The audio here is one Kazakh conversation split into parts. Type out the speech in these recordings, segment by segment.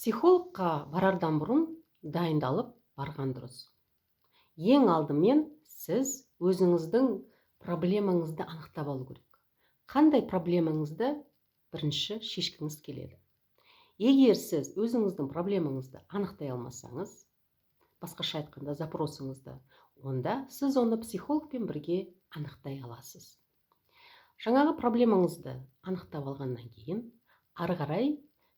Психологқа барардан бұрын дайындалып барған дұрыс. Ең алдымен сіз өзіңіздің проблемаңызды анықтап алу керек. Қандай проблемаңызды бірінші шешкіңіз келеді? Егер сіз өзіңіздің проблемаңызды анықтай алмасаңыз, басқаша айтқанда запросыңызды, онда сіз оны психологпен бірге анықтай аласыз. Жаңағы проблемаңызды анықтап алғаннан кейін, ары қарай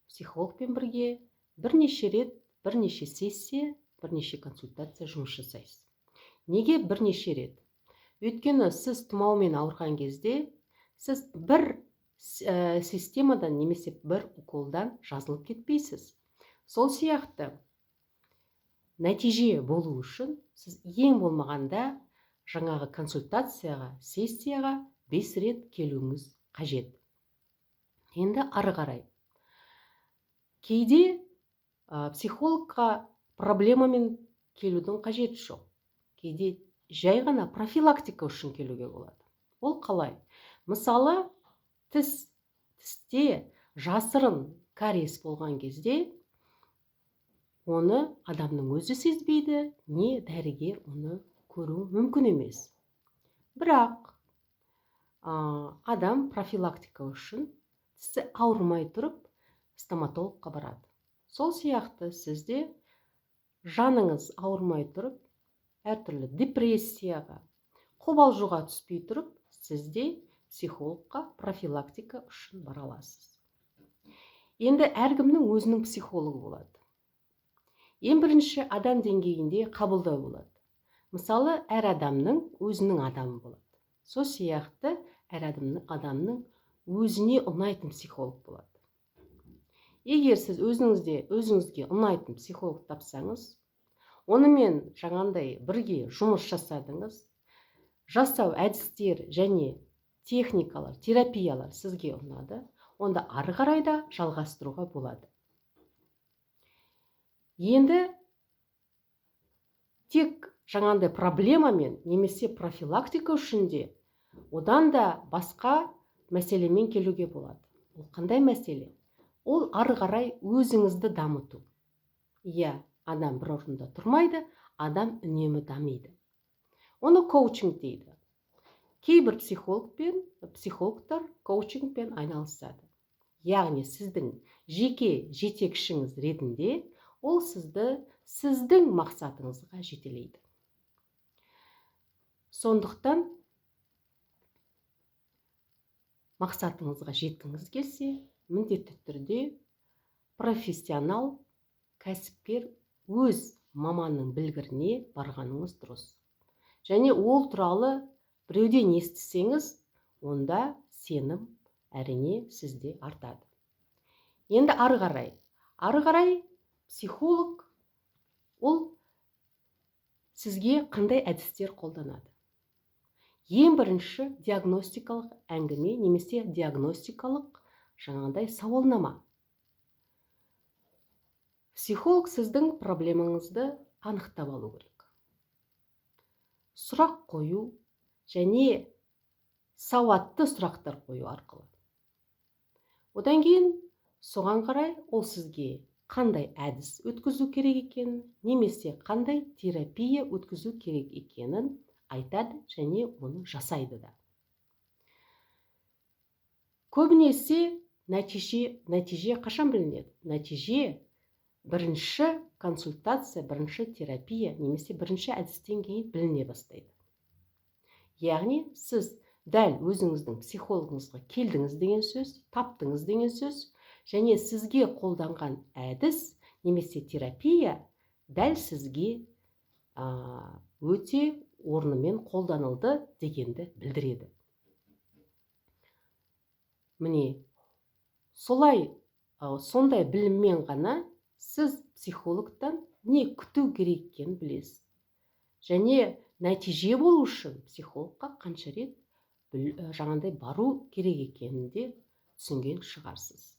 психологпен бірге бірнеше рет, бірнеше сессия, бірнеше консультация жұмыс жасайсыз. Неге бірнеше рет? Өйткені сіз тұмаумен ауырған кезде сіз бір системадан немесе бір уколдан жазылып кетпейсіз. Сол сияқты нәтиже болу үшін сіз ең болмағанда жаңағы консультацияға, сессияға 5 рет келуіңіз қажет. Енді ары қарай. Кейде психологқа проблемамен келудің қажеті жоқ. Кейде жай ғана профилактика үшін келуге болады. Ол қалай? Мысалы, тісте жасырын кариес болған кезде оны адамның өзі сезбейді, не дәрігер оны көру мүмкін емес. Бірақ адам профилактика үшін тісі ауырмай тұрып стоматологқа барады. Сол сияқты сізде жаныңыз ауырмай тұрып, әртүрлі депрессияға, қобалжуға түспей тұрып, сізде психологқа профилактика үшін бара аласыз. Енді әркімнің өзінің психологы болады. Ең бірінші адам деңгейінде қабылдау болады. Мысалы, әр адамның өзінің адамы болады. Сол сияқты әр адамның өзіне ұнайтын психолог болады. Егер сіз өзіңізге ұнайтын психолог тапсаңыз, онымен жаңағындай бірге жұмыс жасадыңыз, жасау әдістер және техникалар, терапиялар сізге ұнады, онда ары қарай да жалғастыруға болады. Енді тек жаңағындай проблемамен немесе профилактика үшін де одан да басқа мәселемен келуге болады. Ол қандай мәселе? Ол ары қарай өзіңізді дамыту. Адам бір орында тұрмайды, адам үнемі дамиды. Оны коучинг дейді. Кейбір психологтар коучингпен айналысады. Яғни сіздің жеке жетекшіңіз ретінде ол сіздің мақсатыңызға жетелейді. Сондықтан мақсатыңызға жеткіңіз келсе, міндетті түрде профессионал, кәсіпкер өз маманның білгіріне барғаныңыз дұрыс. Және ол туралы біреуден естісеңіз, онда сенім әрине сізде артады. Енді ары қарай психолог ол сізге қандай әдістер қолданады? Ең бірінші диагностикалық әңгіме немесе диагностикалық жаңағындай сауалнама. Психолог сіздің проблемаңызды анықтап алу керек. Сұрақ қою және сауатты сұрақтар қою арқылы. Одан кейін соған қарай ол сізге қандай әдіс өткізу керек екенін, немесе қандай терапия өткізу керек екенін айтады және оны жасайды да. Көбінесе нәтиже қашан білінеді? Нәтиже бірінші консультация, бірінші терапия немесе бірінші әдістен кейін біліне бастайды. Яғни сіз дәл өзіңіздің психологыңызға келдіңіз деген сөз, таптыңыз деген сөз, және сізге қолданған әдіс немесе терапия дәл сізге өте орнымен қолданылды дегенді білдіреді. Міне, сондай біліммен ғана сіз психологтан не күту керек екенін білесіз. Және нәтиже болу үшін психологқа қанша рет жаңағындай бару керек екенін де түсінген шығарсыз.